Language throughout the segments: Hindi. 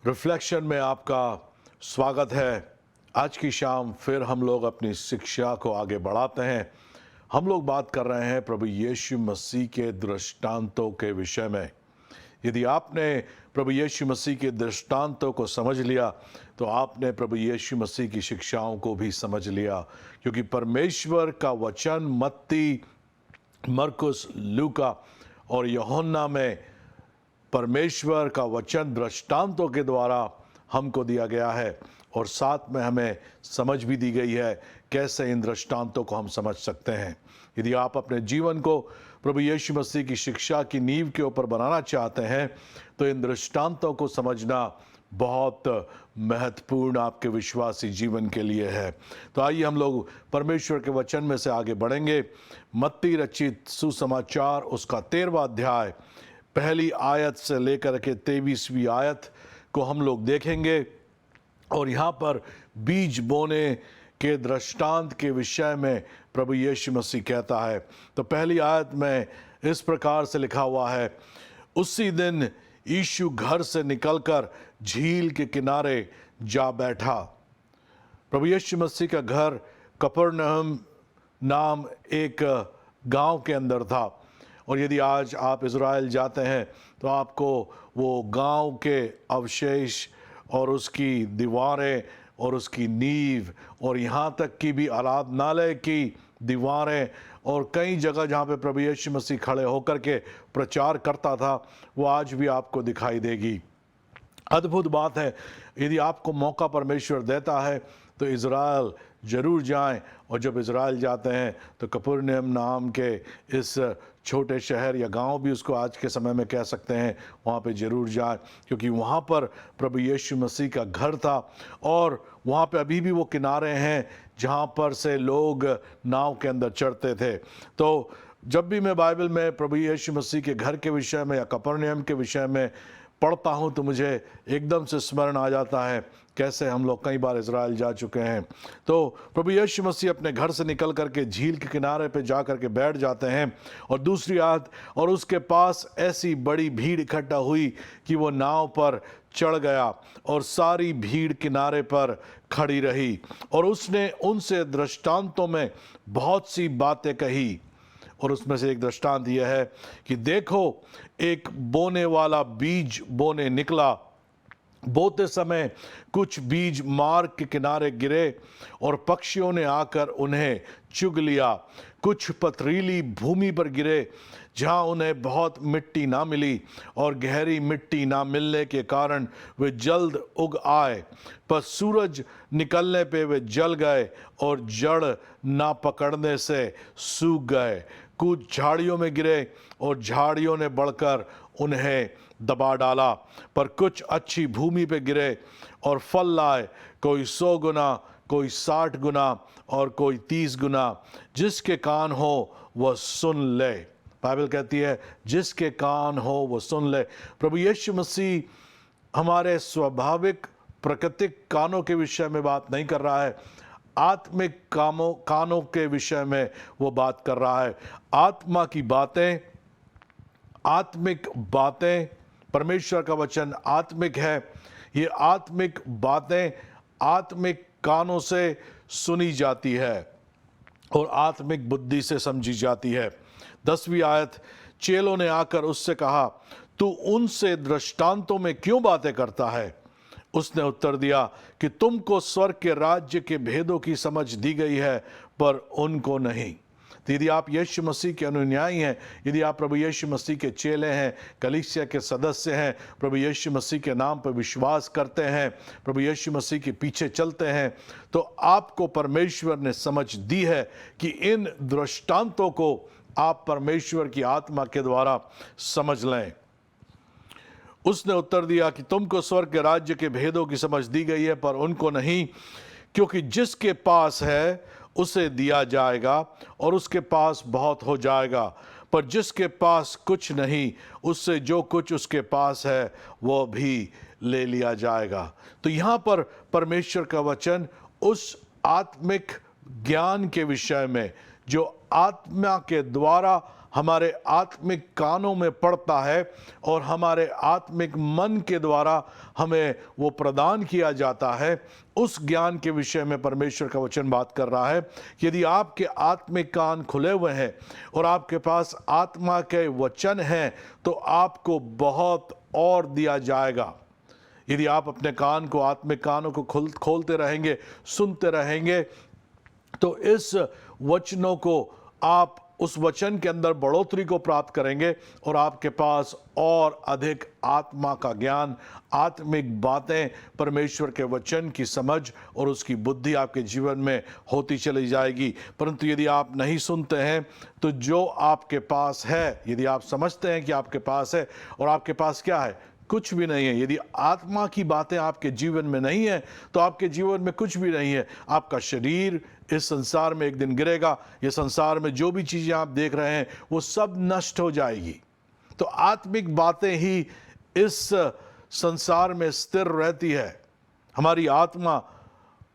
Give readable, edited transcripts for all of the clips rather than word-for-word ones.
रिफ्लेक्शन में आपका स्वागत है। आज की शाम फिर हम लोग अपनी शिक्षा को आगे बढ़ाते हैं। हम लोग बात कर रहे हैं प्रभु यीशु मसीह के दृष्टांतों के विषय में। यदि आपने प्रभु यीशु मसीह के दृष्टांतों को समझ लिया तो आपने प्रभु यीशु मसीह की शिक्षाओं को भी समझ लिया, क्योंकि परमेश्वर का वचन मत्ती, मरकुस, लूका और यूहन्ना में परमेश्वर का वचन दृष्टांतों के द्वारा हमको दिया गया है और साथ में हमें समझ भी दी गई है कैसे इन दृष्टांतों को हम समझ सकते हैं। यदि आप अपने जीवन को प्रभु यीशु मसीह की शिक्षा की नींव के ऊपर बनाना चाहते हैं तो इन दृष्टांतों को समझना बहुत महत्वपूर्ण आपके विश्वासी जीवन के लिए है। तो आइए हम लोग परमेश्वर के वचन में से आगे बढ़ेंगे। मत्ती रचित सुसमाचार उसका 13वां अध्याय पहली आयत से लेकर के 23वीं आयत को हम लोग देखेंगे और यहाँ पर बीज बोने के दृष्टांत के विषय में प्रभु यीशु मसीह कहता है। तो पहली आयत में इस प्रकार से लिखा हुआ है, उसी दिन यीशु घर से निकलकर झील के किनारे जा बैठा। प्रभु यीशु मसीह का घर कफरनहूम नाम एक गांव के अंदर था और यदि आज आप इज़राइल जाते हैं तो आपको वो गांव के अवशेष और उसकी दीवारें और उसकी नींव और यहाँ तक कि भी आराधनालय की दीवारें और कई जगह जहाँ पे प्रभु यीशु मसीह खड़े होकर के प्रचार करता था वो आज भी आपको दिखाई देगी। अद्भुत बात है। यदि आपको मौका परमेश्वर देता है तो इज़राइल ज़रूर जाएं और जब इज़राइल जाते हैं तो कफरनहूम नाम के इस छोटे शहर या गांव भी उसको आज के समय में कह सकते हैं, वहाँ पे ज़रूर जाएं, क्योंकि वहाँ पर प्रभु यीशु मसीह का घर था और वहाँ पे अभी भी वो किनारे हैं जहाँ पर से लोग नाव के अंदर चढ़ते थे। तो जब भी मैं बाइबल में प्रभु यीशु मसीह के घर के विषय में या कफरनहूम के विषय में पढ़ता हूँ तो मुझे एकदम से स्मरण आ जाता है कैसे हम लोग कई बार इज़राइल जा चुके हैं। तो प्रभु यीशु मसीह अपने घर से निकल करके झील के किनारे पे जा करके बैठ जाते हैं और दूसरी आयत, और उसके पास ऐसी बड़ी भीड़ इकट्ठा हुई कि वो नाव पर चढ़ गया और सारी भीड़ किनारे पर खड़ी रही और उसने उनसे दृष्टांतों में बहुत सी बातें कही। और उसमें से एक दृष्टांत यह है कि देखो, एक बोने वाला बीज बोने निकला। बोते समय कुछ बीज मार्ग के किनारे गिरे और पक्षियों ने आकर उन्हें चुग लिया। कुछ पथरीली भूमि पर गिरे जहाँ उन्हें बहुत मिट्टी ना मिली और गहरी मिट्टी ना मिलने के कारण वे जल्द उग आए, पर सूरज निकलने पे वे जल गए और जड़ ना पकड़ने से सूख गए। कुछ झाड़ियों में गिरे और झाड़ियों ने बढ़कर उन्हें दबा डाला, पर कुछ अच्छी भूमि पे गिरे और फल लाए, कोई 100 गुना, कोई 60 गुना और कोई 30 गुना। जिसके कान हो वह सुन ले। बाइबल कहती है जिसके कान हो वह सुन ले। प्रभु यीशु मसीह हमारे स्वाभाविक प्राकृतिक कानों के विषय में बात नहीं कर रहा है, आत्मिक कानों के विषय में वो बात कर रहा है। आत्मा की बातें, आत्मिक बातें, परमेश्वर का वचन आत्मिक है। ये आत्मिक बातें आत्मिक कानों से सुनी जाती है और आत्मिक बुद्धि से समझी जाती है। 10वीं आयत, चेलों ने आकर उससे कहा, तू उनसे दृष्टांतों में क्यों बातें करता है? उसने उत्तर दिया कि तुमको स्वर्ग के राज्य के भेदों की समझ दी गई है पर उनको नहीं। तो यदि आप यीशु मसीह के अनुयायी हैं, यदि आप प्रभु यीशु मसीह के चेले हैं, कलीसिया के सदस्य हैं, प्रभु यीशु मसीह के नाम पर विश्वास करते हैं, प्रभु यीशु मसीह के पीछे चलते हैं, तो आपको परमेश्वर ने समझ दी है कि इन दृष्टांतों को आप परमेश्वर की आत्मा के द्वारा समझ लें। उसने उत्तर दिया कि तुमको स्वर्ग के राज्य के भेदों की समझ दी गई है पर उनको नहीं, क्योंकि जिसके पास है उसे दिया जाएगा और उसके पास बहुत हो जाएगा, पर जिसके पास कुछ नहीं उससे जो कुछ उसके पास है वो भी ले लिया जाएगा। तो यहाँ पर परमेश्वर का वचन उस आत्मिक ज्ञान के विषय में जो आत्मा के द्वारा हमारे आत्मिक कानों में पड़ता है और हमारे आत्मिक मन के द्वारा हमें वो प्रदान किया जाता है, उस ज्ञान के विषय में परमेश्वर का वचन बात कर रहा है। यदि आपके आत्मिक कान खुले हुए हैं और आपके पास आत्मा के वचन हैं तो आपको बहुत और दिया जाएगा। यदि आप अपने कान को, आत्मिक कानों को खोलते रहेंगे, सुनते रहेंगे, तो इस वचनों को आप उस वचन के अंदर बढ़ोतरी को प्राप्त करेंगे और आपके पास और अधिक आत्मा का ज्ञान, आत्मिक बातें, परमेश्वर के वचन की समझ और उसकी बुद्धि आपके जीवन में होती चली जाएगी। परंतु यदि आप नहीं सुनते हैं तो जो आपके पास है, यदि आप समझते हैं कि आपके पास है और आपके पास क्या है, कुछ भी नहीं है, यदि आत्मा की बातें आपके जीवन में नहीं है तो आपके जीवन में कुछ भी नहीं है। आपका शरीर इस संसार में एक दिन गिरेगा। ये संसार में जो भी चीज़ें आप देख रहे हैं वो सब नष्ट हो जाएगी। तो आत्मिक बातें ही इस संसार में स्थिर रहती है। हमारी आत्मा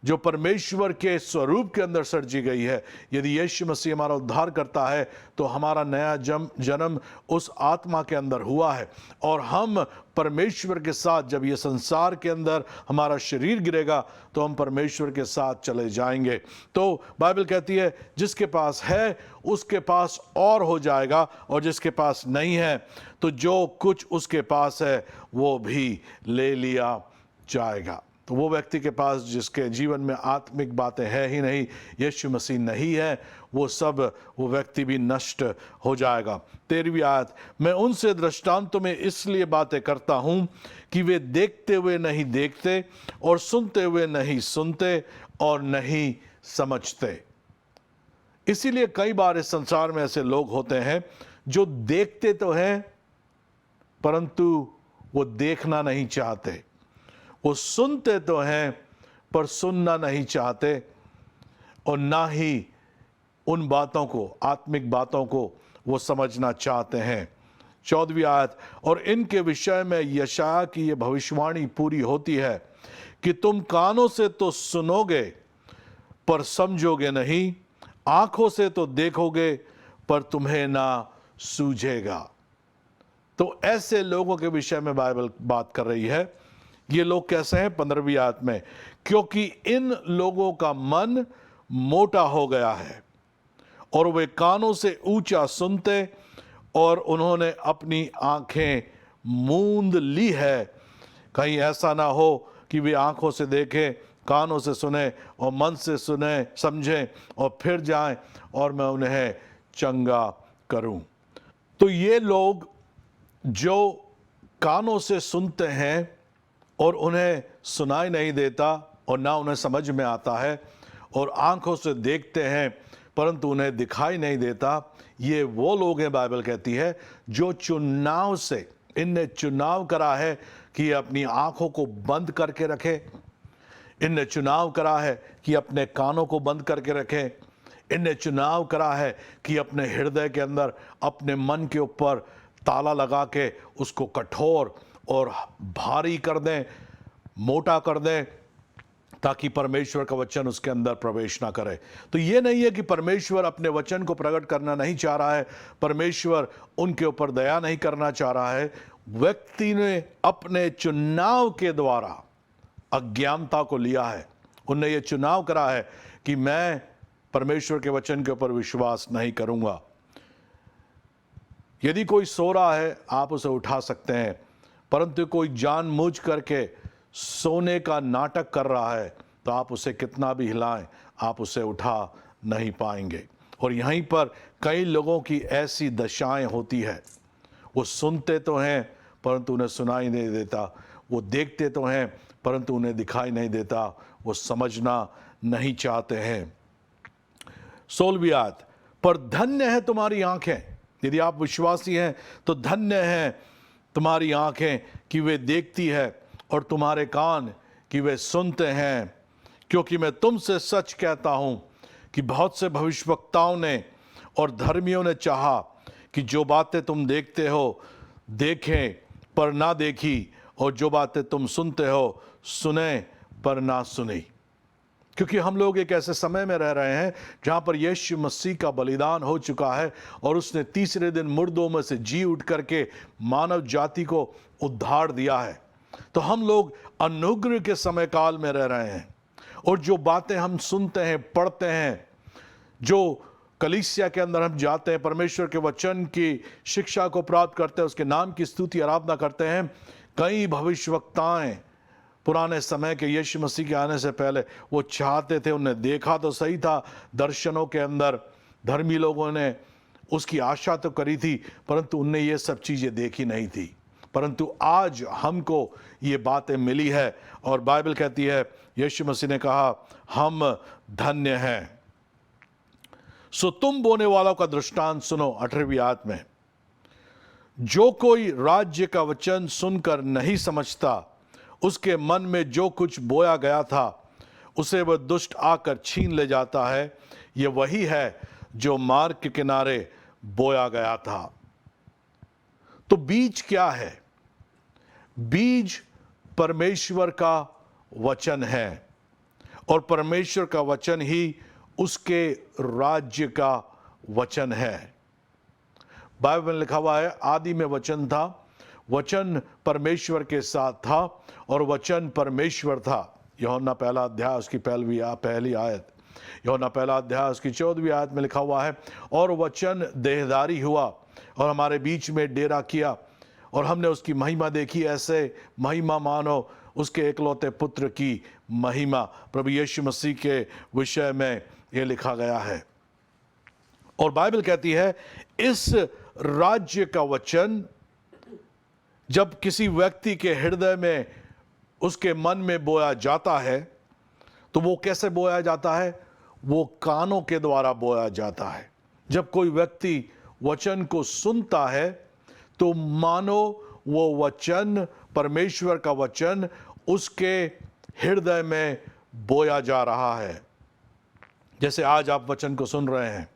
जो परमेश्वर के स्वरूप के अंदर सृजी गई है, यदि यीशु मसीह हमारा उद्धार करता है तो हमारा नया जन्म उस आत्मा के अंदर हुआ है और हम परमेश्वर के साथ, जब ये संसार के अंदर हमारा शरीर गिरेगा तो हम परमेश्वर के साथ चले जाएंगे। तो बाइबल कहती है जिसके पास है उसके पास और हो जाएगा, और जिसके पास नहीं है तो जो कुछ उसके पास है वो भी ले लिया जाएगा। तो वो व्यक्ति के पास जिसके जीवन में आत्मिक बातें हैं ही नहीं, यीशु मसीह नहीं है, वो व्यक्ति भी नष्ट हो जाएगा। 13वीं आयत, मैं उनसे दृष्टांतों में इसलिए बातें करता हूं कि वे देखते हुए नहीं देखते और सुनते हुए नहीं सुनते और नहीं समझते। इसीलिए कई बार इस संसार में ऐसे लोग होते हैं जो देखते तो हैं परंतु वो देखना नहीं चाहते, वो सुनते तो हैं पर सुनना नहीं चाहते और ना ही उन बातों को, आत्मिक बातों को वो समझना चाहते हैं। 14वीं आयत, और इनके विषय में यशायाह की ये भविष्यवाणी पूरी होती है कि तुम कानों से तो सुनोगे पर समझोगे नहीं, आंखों से तो देखोगे पर तुम्हें ना सूझेगा। तो ऐसे लोगों के विषय में बाइबल बात कर रही है। ये लोग कैसे हैं? 15वीं आयत में, क्योंकि इन लोगों का मन मोटा हो गया है और वे कानों से ऊंचा सुनते और उन्होंने अपनी आंखें मूंद ली है। कहीं ऐसा ना हो कि वे आंखों से देखें, कानों से सुने और मन से सुने, समझें और फिर जाएं और मैं उन्हें चंगा करूं। तो ये लोग जो कानों से सुनते हैं और उन्हें सुनाई नहीं देता और ना उन्हें समझ में आता है, और आंखों से देखते हैं परंतु उन्हें दिखाई नहीं देता, ये वो लोग हैं, बाइबल कहती है, जो चुनाव से, इनने चुनाव करा है कि अपनी आंखों को बंद करके रखे, इनने चुनाव करा है कि अपने कानों को बंद करके रखें, इनने चुनाव करा है कि अपने हृदय के अंदर, अपने मन के ऊपर ताला लगा के उसको कठोर और भारी कर दें, मोटा कर दें, ताकि परमेश्वर का वचन उसके अंदर प्रवेश ना करे। तो ये नहीं है कि परमेश्वर अपने वचन को प्रकट करना नहीं चाह रहा है, परमेश्वर उनके ऊपर दया नहीं करना चाह रहा है। व्यक्ति ने अपने चुनाव के द्वारा अज्ञानता को लिया है। उनने ये चुनाव करा है कि मैं परमेश्वर के वचन के ऊपर विश्वास नहीं करूंगा। यदि कोई सो रहा है आप उसे उठा सकते हैं, परंतु कोई जानबूझ करके सोने का नाटक कर रहा है तो आप उसे कितना भी हिलाएं, आप उसे उठा नहीं पाएंगे। और यहीं पर कई लोगों की ऐसी दशाएं होती है, वो सुनते तो हैं परंतु उन्हें सुनाई नहीं देता, वो देखते तो हैं परंतु उन्हें दिखाई नहीं देता, वो समझना नहीं चाहते हैं। 16वीं आयत, पर धन्य है तुम्हारी आंखें, यदि आप विश्वासी हैं तो धन्य है तुम्हारी आंखें कि वे देखती है और तुम्हारे कान कि वे सुनते हैं, क्योंकि मैं तुमसे सच कहता हूं कि बहुत से भविष्यवक्ताओं ने और धर्मियों ने चाहा कि जो बातें तुम देखते हो देखें पर ना देखी, और जो बातें तुम सुनते हो सुने पर ना सुनी। क्योंकि हम लोग एक ऐसे समय में रह रहे हैं जहां पर यीशु मसीह का बलिदान हो चुका है और उसने तीसरे दिन मुर्दों में से जी उठ करके मानव जाति को उद्धार दिया है। तो हम लोग अनुग्रह के समय काल में रह रहे हैं और जो बातें हम सुनते हैं, पढ़ते हैं, जो कलीसिया के अंदर हम जाते हैं, परमेश्वर के वचन की शिक्षा को प्राप्त करते हैं, उसके नाम की स्तुति आराधना करते हैं। कई भविष्यवक्ताएं पुराने समय के यीशु मसीह के आने से पहले वो चाहते थे, उन्हें देखा तो सही था दर्शनों के अंदर, धर्मी लोगों ने उसकी आशा तो करी थी, परंतु उनने ये सब चीज़ें देखी नहीं थी। परंतु आज हमको ये बातें मिली है और बाइबल कहती है, यीशु मसीह ने कहा हम धन्य हैं। सो तुम बोने वालों का दृष्टांत सुनो, 18वीं आयत में, जो कोई राज्य का वचन सुनकर नहीं समझता, उसके मन में जो कुछ बोया गया था उसे वह दुष्ट आकर छीन ले जाता है। यह वही है जो मार्ग के किनारे बोया गया था। तो बीज क्या है? बीज परमेश्वर का वचन है और परमेश्वर का वचन ही उसके राज्य का वचन है। बाइबल में लिखा हुआ है, आदि में वचन था, वचन परमेश्वर के साथ था और वचन परमेश्वर था। यूहन्ना पहला अध्याय उसकी पहली आयत, यूहन्ना पहला अध्याय उसकी 14वीं आयत में लिखा हुआ है, और वचन देहधारी हुआ और हमारे बीच में डेरा किया और हमने उसकी महिमा देखी, ऐसे महिमा मानो उसके एकलौते पुत्र की महिमा। प्रभु यीशु मसीह के विषय में यह लिखा गया है। और बाइबल कहती है इस राज्य का वचन जब किसी व्यक्ति के हृदय में, उसके मन में बोया जाता है, तो वो कैसे बोया जाता है? वो कानों के द्वारा बोया जाता है। जब कोई व्यक्ति वचन को सुनता है तो मानो वो वचन, परमेश्वर का वचन, उसके हृदय में बोया जा रहा है। जैसे आज आप वचन को सुन रहे हैं,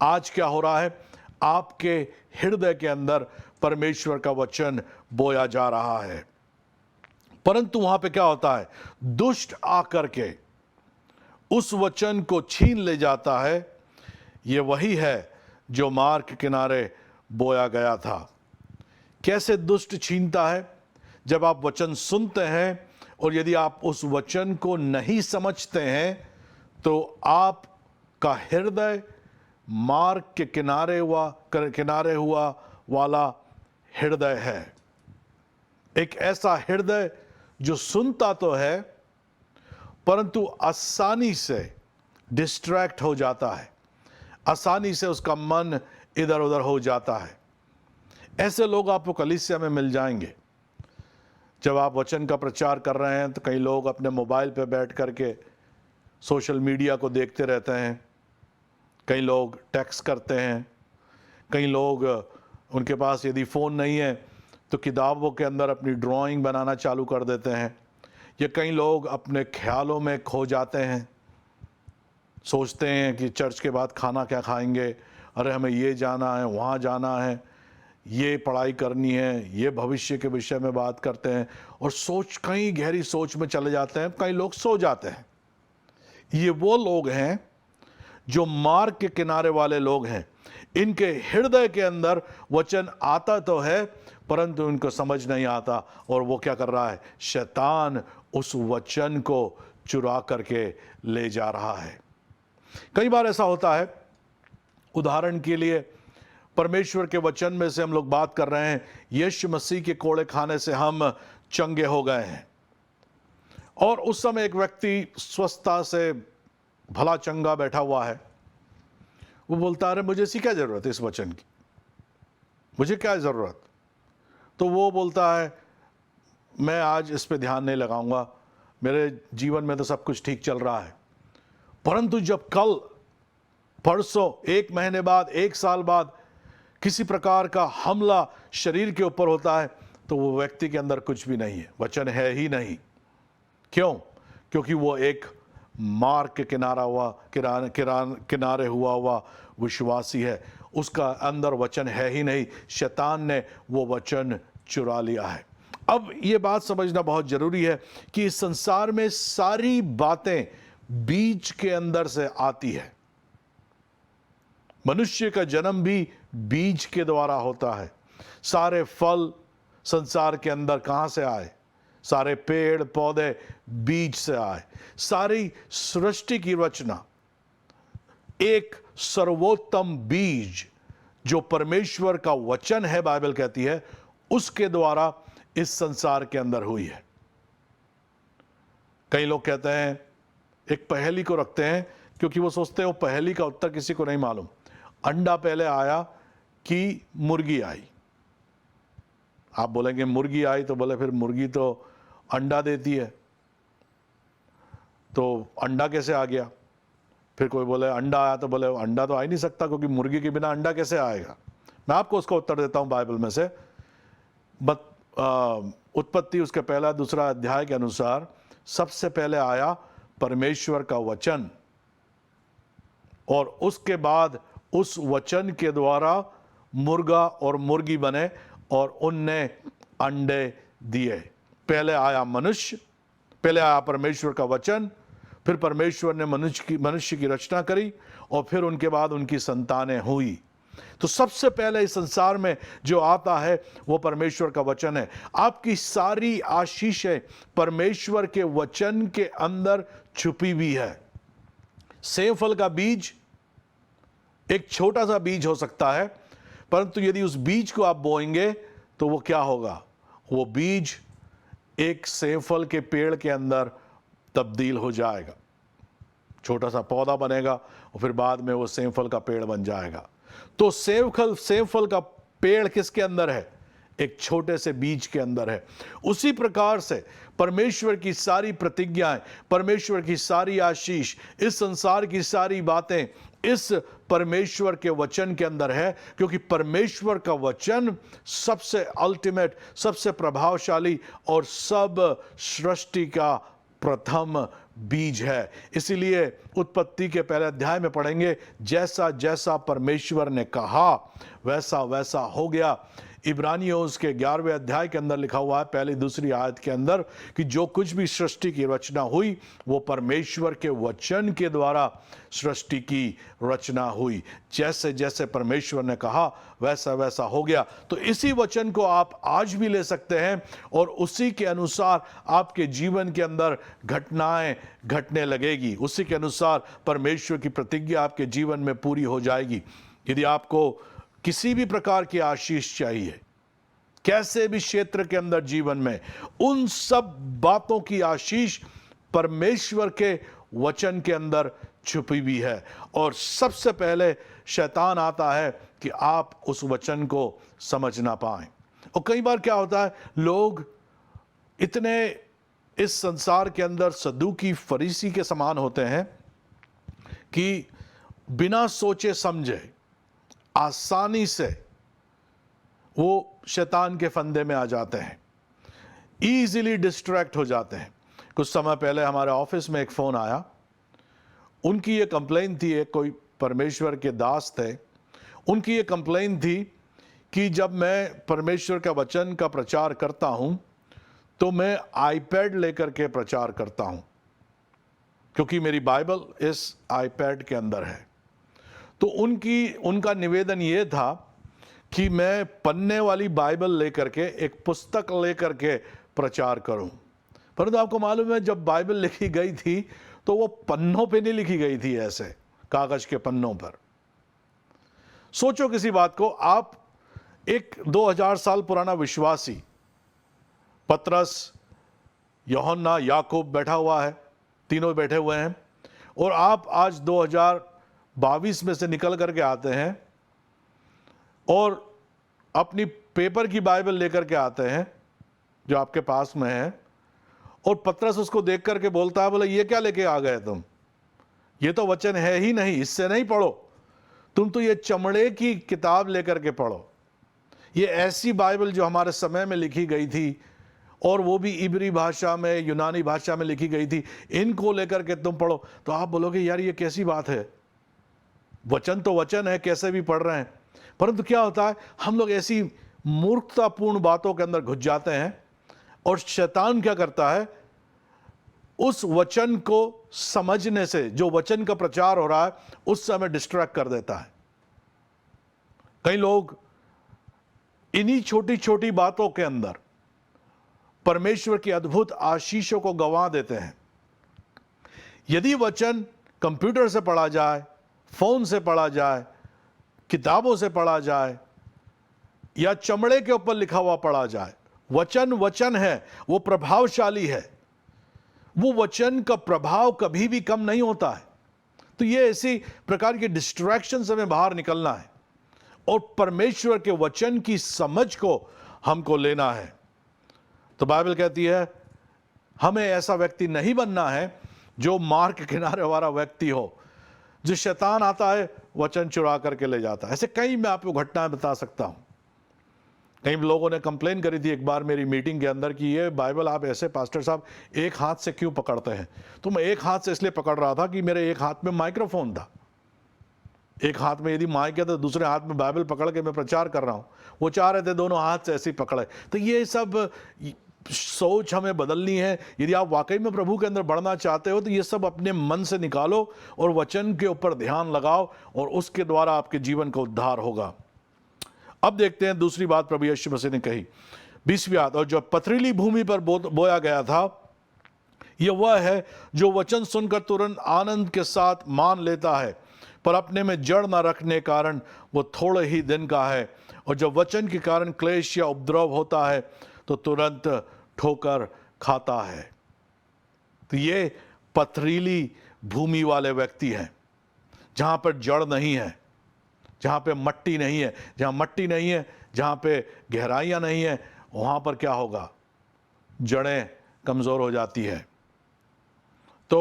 आज क्या हो रहा है? आपके हृदय के अंदर परमेश्वर का वचन बोया जा रहा है। परंतु वहां पे क्या होता है? दुष्ट आकर के उस वचन को छीन ले जाता है। यह वही है जो मार्ग के किनारे बोया गया था। कैसे दुष्ट छीनता है? जब आप वचन सुनते हैं और यदि आप उस वचन को नहीं समझते हैं तो आपका हृदय मार्ग के किनारे हुआ वाला हृदय है। एक ऐसा हृदय जो सुनता तो है परंतु आसानी से डिस्ट्रैक्ट हो जाता है, आसानी से उसका मन इधर उधर हो जाता है। ऐसे लोग आपको कलीसिया में मिल जाएंगे। जब आप वचन का प्रचार कर रहे हैं तो कई लोग अपने मोबाइल पे बैठ करके सोशल मीडिया को देखते रहते हैं, कई लोग टेक्स्ट करते हैं, कई लोग, उनके पास यदि फ़ोन नहीं है तो किताबों के अंदर अपनी ड्राइंग बनाना चालू कर देते हैं, या कई लोग अपने ख्यालों में खो जाते हैं, सोचते हैं कि चर्च के बाद खाना क्या खाएंगे, अरे हमें ये जाना है, वहाँ जाना है, ये पढ़ाई करनी है, ये भविष्य के विषय में बात करते हैं और कई गहरी सोच में चले जाते हैं। कई लोग सो जाते हैं। ये वो लोग हैं जो मार्ग के किनारे वाले लोग हैं। इनके हृदय के अंदर वचन आता तो है परंतु इनको समझ नहीं आता, और वो क्या कर रहा है? शैतान उस वचन को चुरा करके ले जा रहा है। कई बार ऐसा होता है, उदाहरण के लिए परमेश्वर के वचन में से हम लोग बात कर रहे हैं, यीशु मसीह के कोड़े खाने से हम चंगे हो गए हैं, और उस समय एक व्यक्ति स्वस्थता से भला चंगा बैठा हुआ है। वो बोलता है, मुझे इसकी क्या ज़रूरत है, इस वचन की मुझे क्या ज़रूरत? तो वो बोलता है, मैं आज इस पे ध्यान नहीं लगाऊंगा, मेरे जीवन में तो सब कुछ ठीक चल रहा है। परंतु जब कल, परसों, एक महीने बाद, एक साल बाद किसी प्रकार का हमला शरीर के ऊपर होता है तो वो व्यक्ति के अंदर कुछ भी नहीं है, वचन है ही नहीं। क्यों? क्योंकि वो एक मार्ग के किनारे हुआ विश्वासी है, उसका अंदर वचन है ही नहीं, शैतान ने वो वचन चुरा लिया है। अब ये बात समझना बहुत जरूरी है कि इस संसार में सारी बातें बीज के अंदर से आती है। मनुष्य का जन्म भी बीज के द्वारा होता है। सारे फल संसार के अंदर कहां से आए? सारे पेड़ पौधे बीज से आए। सारी सृष्टि की रचना एक सर्वोत्तम बीज जो परमेश्वर का वचन है, बाइबल कहती है, उसके द्वारा इस संसार के अंदर हुई है। कई लोग कहते हैं, एक पहेली को रखते हैं, क्योंकि वो सोचते हैं वो पहेली का उत्तर किसी को नहीं मालूम। अंडा पहले आया कि मुर्गी आई? आप बोलेंगे मुर्गी आई, तो बोले फिर मुर्गी तो अंडा देती है, तो अंडा कैसे आ गया? फिर कोई बोले अंडा आया, तो बोले अंडा तो आ ही नहीं सकता, क्योंकि मुर्गी के बिना अंडा कैसे आएगा? मैं आपको उसका उत्तर देता हूं बाइबल में से। उत्पत्ति उसके पहला दूसरा अध्याय के अनुसार सबसे पहले आया परमेश्वर का वचन, और उसके बाद उस वचन के द्वारा मुर्गा और मुर्गी बने और उनने अंडे दिए। पहले आया मनुष्य, पहले आया परमेश्वर का वचन, फिर परमेश्वर ने मनुष्य की रचना करी, और फिर उनके बाद उनकी संतानें हुई। तो सबसे पहले इस संसार में जो आता है वो परमेश्वर का वचन है। आपकी सारी आशीषें परमेश्वर के वचन के अंदर छुपी हुई है। सेब फल का बीज एक छोटा सा बीज हो सकता है, परंतु यदि उस बीज को आप बोएंगे तो वो क्या होगा? वो बीज एक सेब फल के पेड़ के अंदर तब्दील हो जाएगा, छोटा सा पौधा बनेगा, और फिर बाद में वो सेब फल का पेड़ बन जाएगा। तो सेब फल का पेड़ किसके अंदर है? एक छोटे से बीज के अंदर है। उसी प्रकार से परमेश्वर की सारी प्रतिज्ञाएं, परमेश्वर की सारी आशीष, इस संसार की सारी बातें इस परमेश्वर के वचन के अंदर है, क्योंकि परमेश्वर का वचन सबसे अल्टीमेट, सबसे प्रभावशाली और सब सृष्टि का प्रथम बीज है। इसीलिए उत्पत्ति के पहले अध्याय में पढ़ेंगे, जैसा जैसा परमेश्वर ने कहा वैसा वैसा हो गया। इब्रानियों उसके 11वें अध्याय के अंदर लिखा हुआ है, पहली दूसरी आयत के अंदर, कि जो कुछ भी सृष्टि की रचना हुई वो परमेश्वर के वचन के द्वारा सृष्टि की रचना हुई। जैसे जैसे परमेश्वर ने कहा वैसा वैसा हो गया। तो इसी वचन को आप आज भी ले सकते हैं, और उसी के अनुसार आपके जीवन के अंदर घटनाएं घटने लगेगी। उसी के अनुसार परमेश्वर की प्रतिज्ञा आपके जीवन में पूरी हो जाएगी। यदि आपको किसी भी प्रकार की आशीष चाहिए, कैसे भी क्षेत्र के अंदर जीवन में, उन सब बातों की आशीष परमेश्वर के वचन के अंदर छुपी हुई है। और सबसे पहले शैतान आता है कि आप उस वचन को समझ ना पाएं। और कई बार क्या होता है, लोग इतने इस संसार के अंदर सदूकी फरीसी के समान होते हैं कि बिना सोचे समझे आसानी से वो शैतान के फंदे में आ जाते हैं, ईजिली डिस्ट्रैक्ट हो जाते हैं। कुछ समय पहले हमारे ऑफिस में एक फ़ोन आया, उनकी ये कंप्लेन थी, एक कोई परमेश्वर के दास थे, उनकी ये कंप्लेन थी कि जब मैं परमेश्वर का वचन का प्रचार करता हूँ तो मैं आईपैड लेकर के प्रचार करता हूँ, क्योंकि मेरी बाइबल इस आईपैड के अंदर है। तो उनका निवेदन ये था कि मैं पन्ने वाली बाइबल लेकर के, एक पुस्तक लेकर के प्रचार करूं। परंतु आपको मालूम है, जब बाइबल लिखी गई थी तो वो पन्नों पे नहीं लिखी गई थी, ऐसे कागज के पन्नों पर। सोचो किसी बात को, आप एक 2000 साल पुराना विश्वासी, पतरस, यूहन्ना, याकूब बैठा हुआ है, तीनों बैठे हुए हैं, और आप आज 2022 में से निकल करके आते हैं और अपनी पेपर की बाइबल लेकर के आते हैं जो आपके पास में है, और पतरस उसको देख करके बोलता है, बोले ये क्या लेके आ गए तुम, ये तो वचन है ही नहीं, इससे नहीं पढ़ो, तुम तो ये चमड़े की किताब लेकर के पढ़ो। ये ऐसी बाइबल जो हमारे समय में लिखी गई थी, और वो भी इब्री भाषा में, यूनानी भाषा में लिखी गई थी, इनको लेकर के तुम पढ़ो। तो आप बोलोगे यार ये कैसी बात है, वचन तो वचन है, कैसे भी पढ़ रहे हैं। परंतु क्या होता है, हम लोग ऐसी मूर्खतापूर्ण बातों के अंदर घुस जाते हैं, और शैतान क्या करता है, उस वचन को समझने से, जो वचन का प्रचार हो रहा है, उससे हमें डिस्ट्रैक्ट कर देता है। कई लोग इन्हीं छोटी छोटी बातों के अंदर परमेश्वर की अद्भुत आशीषों को गंवा देते हैं। यदि वचन कंप्यूटर से पढ़ा जाए, फोन से पढ़ा जाए, किताबों से पढ़ा जाए या चमड़े के ऊपर लिखा हुआ पढ़ा जाए, वचन वचन है, वो प्रभावशाली है, वो वचन का प्रभाव कभी भी कम नहीं होता है। तो ये ऐसी प्रकार की डिस्ट्रैक्शन से हमें बाहर निकलना है और परमेश्वर के वचन की समझ को हमको लेना है। तो बाइबल कहती है हमें ऐसा व्यक्ति नहीं बनना है जो मार्ग के किनारे वाला व्यक्ति हो, जो शैतान आता है वचन चुरा करके ले जाता है। ऐसे कई मैं आपको घटनाएं बता सकता हूं। कई लोगों ने कंप्लेन करी थी एक बार मेरी मीटिंग के अंदर कि ये बाइबल आप ऐसे पास्टर साहब एक हाथ से क्यों पकड़ते हैं। तो मैं एक हाथ से इसलिए पकड़ रहा था कि मेरे एक हाथ में माइक्रोफोन था, एक हाथ में यदि माइक है तो दूसरे हाथ में बाइबल पकड़ के मैं प्रचार कर रहा हूं। वो चाह रहे थे दोनों हाथ से ऐसे ही पकड़े। तो ये सब सोच हमें बदलनी है। यदि आप वाकई में प्रभु के अंदर बढ़ना चाहते हो तो ये सब अपने मन से निकालो और वचन के ऊपर ध्यान लगाओ और उसके द्वारा आपके जीवन का उद्धार होगा। अब देखते हैं दूसरी बात प्रभु यीशु मसीह ने कही, 20वीं आयत, और जो पथरीली भूमि पर बोया गया था यह वह है जो वचन सुनकर तुरंत आनंद के साथ मान लेता है, पर अपने में जड़ न रखने कारण वो थोड़े ही दिन का है, और जब वचन के कारण क्लेश या उपद्रव होता है तो तुरंत ठोकर खाता है। तो ये पथरीली भूमि वाले व्यक्ति हैं, जहां पर जड़ नहीं है, जहां पे मट्टी नहीं है। जहां मट्टी नहीं है, जहां पे गहराइयां नहीं है, वहां पर क्या होगा, जड़ें कमजोर हो जाती है। तो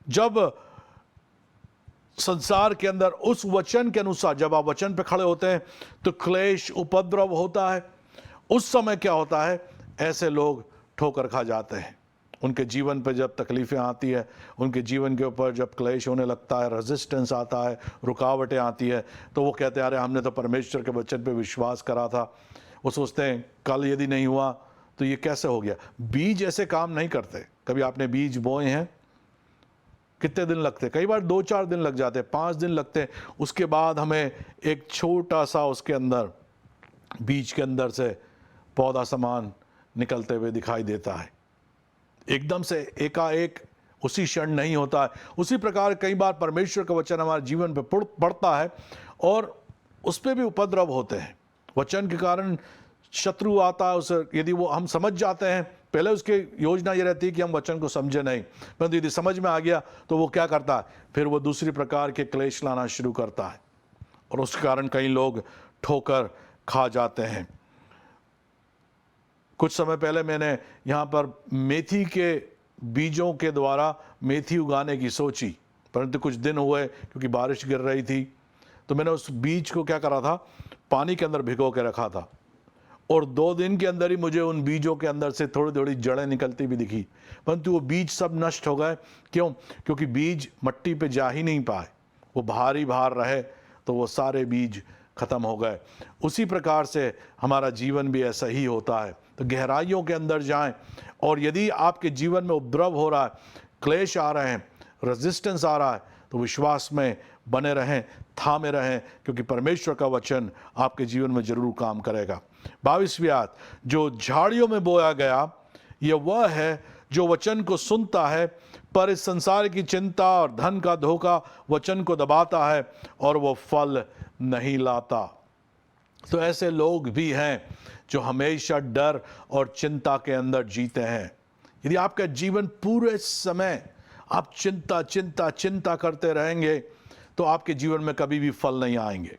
जब संसार के अंदर उस वचन के अनुसार जब आप वचन पे खड़े होते हैं तो क्लेश उपद्रव होता है। उस समय क्या होता है, ऐसे लोग ठोकर खा जाते हैं। उनके जीवन पे जब तकलीफें आती है, उनके जीवन के ऊपर जब क्लेश होने लगता है, रेजिस्टेंस आता है, रुकावटें आती है, तो वो कहते हैं अरे हमने तो परमेश्वर के वचन पे विश्वास करा था। वो सोचते हैं कल यदि नहीं हुआ तो ये कैसे हो गया। बीज ऐसे काम नहीं करते। कभी आपने बीज बोए हैं, कितने दिन लगते, कई बार 2-4 दिन लग जाते, 5 दिन लगते हैं। उसके बाद हमें एक छोटा सा उसके अंदर, बीज के अंदर से पौधा समान निकलते हुए दिखाई देता है। एकदम से एकाएक उसी क्षण नहीं होता है। उसी प्रकार कई बार परमेश्वर का वचन हमारे जीवन पे पड़ता है और उस पर भी उपद्रव होते हैं। वचन के कारण शत्रु आता है, उसे यदि वो हम समझ जाते हैं, पहले उसकी योजना ये रहती है कि हम वचन को समझे नहीं, परंतु यदि समझ में आ गया तो वो क्या करता है, फिर वो दूसरी प्रकार के क्लेश लाना शुरू करता है और उसके कारण कई लोग ठोकर खा जाते हैं। कुछ समय पहले मैंने यहाँ पर मेथी के बीजों के द्वारा मेथी उगाने की सोची, परंतु कुछ दिन हुए क्योंकि बारिश गिर रही थी, तो मैंने उस बीज को क्या करा था, पानी के अंदर भिगो के रखा था और 2 दिन के अंदर ही मुझे उन बीजों के अंदर से थोड़ी थोड़ी जड़ें निकलती भी दिखी, परंतु वो बीज सब नष्ट हो गए। क्यों? क्योंकि बीज मट्टी पे जा ही नहीं पाए, वो बाहर ही बाहर रहे, तो वो सारे बीज खत्म हो गए। उसी प्रकार से हमारा जीवन भी ऐसा ही होता है। तो गहराइयों के अंदर जाएं और यदि आपके जीवन में उपद्रव हो रहा है, क्लेश आ रहे हैं, रेजिस्टेंस आ रहा है, तो विश्वास में बने रहें, थामे रहें, क्योंकि परमेश्वर का वचन आपके जीवन में जरूर काम करेगा। 22वीं आयत, जो झाड़ियों में बोया गया यह वह है जो वचन को सुनता है, पर इस संसार की चिंता और धन का धोखा वचन को दबाता है और वो फल नहीं लाता। तो ऐसे लोग भी हैं जो हमेशा डर और चिंता के अंदर जीते हैं। यदि आपका जीवन पूरे समय आप चिंता चिंता चिंता करते रहेंगे तो आपके जीवन में कभी भी फल नहीं आएंगे।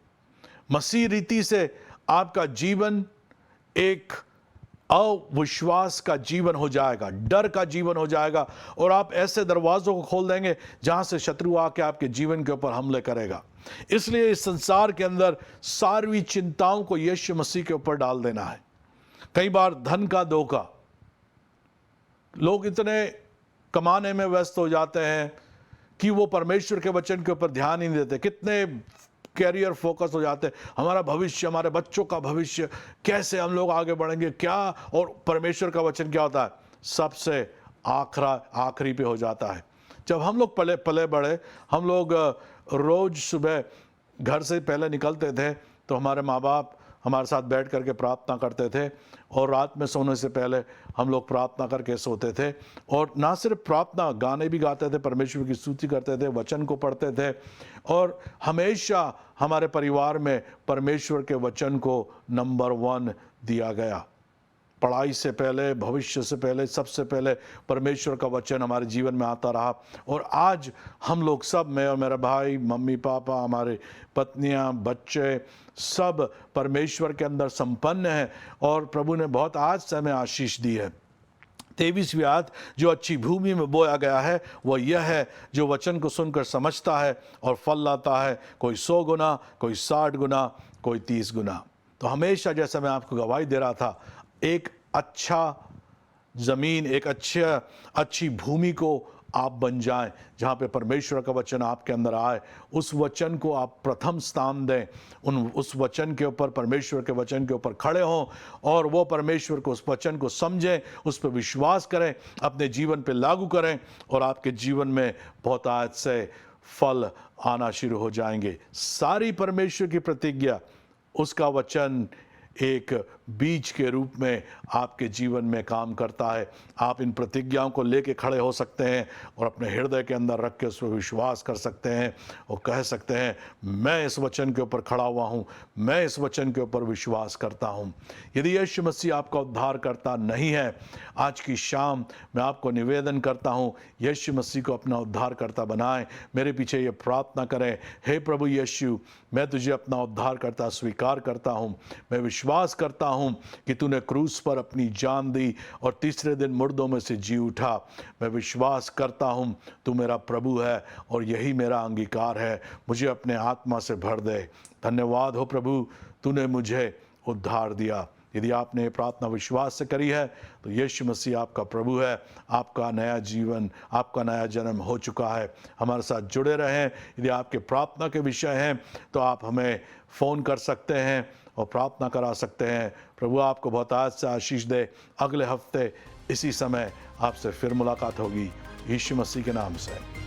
मसीह रीति से आपका जीवन एक अविश्वास का जीवन हो जाएगा, डर का जीवन हो जाएगा और आप ऐसे दरवाजों को खोल देंगे जहां से शत्रु आके आपके जीवन के ऊपर हमले करेगा। इसलिए इस संसार के अंदर सारी चिंताओं को यीशु मसीह के ऊपर डाल देना है। कई बार धन का धोखा, लोग इतने कमाने में व्यस्त हो जाते हैं कि वो परमेश्वर के वचन के ऊपर ध्यान ही नहीं देते। कितने कैरियर फोकस हो जाते हैं, हमारा भविष्य, हमारे बच्चों का भविष्य, कैसे हम लोग आगे बढ़ेंगे क्या। और परमेश्वर का वचन क्या होता है, सबसे आखिरी पे हो जाता है। जब हम लोग पले पले बड़े, हम लोग रोज़ सुबह घर से पहले निकलते थे तो हमारे माँ बाप हमारे साथ बैठ करके प्रार्थना करते थे, और रात में सोने से पहले हम लोग प्रार्थना करके सोते थे। और ना सिर्फ प्रार्थना, गाने भी गाते थे, परमेश्वर की स्तुति करते थे, वचन को पढ़ते थे, और हमेशा हमारे परिवार में परमेश्वर के वचन को नंबर 1 दिया गया। पढ़ाई से पहले, भविष्य से पहले, सबसे पहले परमेश्वर का वचन हमारे जीवन में आता रहा। और आज हम लोग सब, मैं और मेरा भाई, मम्मी पापा, हमारे पत्नियां, बच्चे, सब परमेश्वर के अंदर संपन्न हैं, और प्रभु ने बहुत आज से हमें आशीष दी है। 23वीं आयत, जो अच्छी भूमि में बोया गया है वह यह है, जो वचन को सुनकर समझता है और फल लाता है, कोई 100 गुना, कोई 60 गुना, कोई 30 गुना। तो हमेशा, जैसा मैं आपको गवाही दे रहा था, एक अच्छा ज़मीन, एक अच्छी भूमि को आप बन जाएं, जहाँ पे परमेश्वर का वचन आपके अंदर आए। उस वचन को आप प्रथम स्थान दें, उस वचन के ऊपर, परमेश्वर के वचन के ऊपर खड़े हों, और वो परमेश्वर को, उस वचन को समझें, उस पर विश्वास करें, अपने जीवन पे लागू करें, और आपके जीवन में बहुत आज से फल आना शुरू हो जाएंगे। सारी परमेश्वर की प्रतिज्ञा, उसका वचन एक बीज के रूप में आपके जीवन में काम करता है। आप इन प्रतिज्ञाओं को लेके खड़े हो सकते हैं और अपने हृदय के अंदर रख के उस पर विश्वास कर सकते हैं और कह सकते हैं, मैं इस वचन के ऊपर खड़ा हुआ हूँ, मैं इस वचन के ऊपर विश्वास करता हूँ। यदि यीशु मसीह आपका उद्धार करता नहीं है, आज की शाम मैं आपको निवेदन करता हूँ, यीशु मसीह को अपना उद्धार करता बनाएं। मेरे पीछे ये प्रार्थना करें, हे प्रभु यीशु, मैं तुझे अपना उद्धार करता स्वीकार करता हूँ। मैं विश्वास करता हूँ कि तूने क्रूस पर अपनी जान दी और तीसरे दिन मुर्दों में से जी उठा। मैं विश्वास करता हूँ तू मेरा प्रभु है और यही मेरा अंगीकार है। मुझे अपने आत्मा से भर दे। धन्यवाद हो प्रभु, तूने मुझे उद्धार दिया। यदि आपने ये प्रार्थना विश्वास से करी है तो यीशु मसीह आपका प्रभु है, आपका नया जीवन, आपका नया जन्म हो चुका है। हमारे साथ जुड़े रहें। यदि आपके प्रार्थना के विषय हैं तो आप हमें फ़ोन कर सकते हैं और प्रार्थना करा सकते हैं। प्रभु आपको बहुत आज से आशीष दे। अगले हफ्ते इसी समय आपसे फिर मुलाकात होगी, यीशु मसीह के नाम से।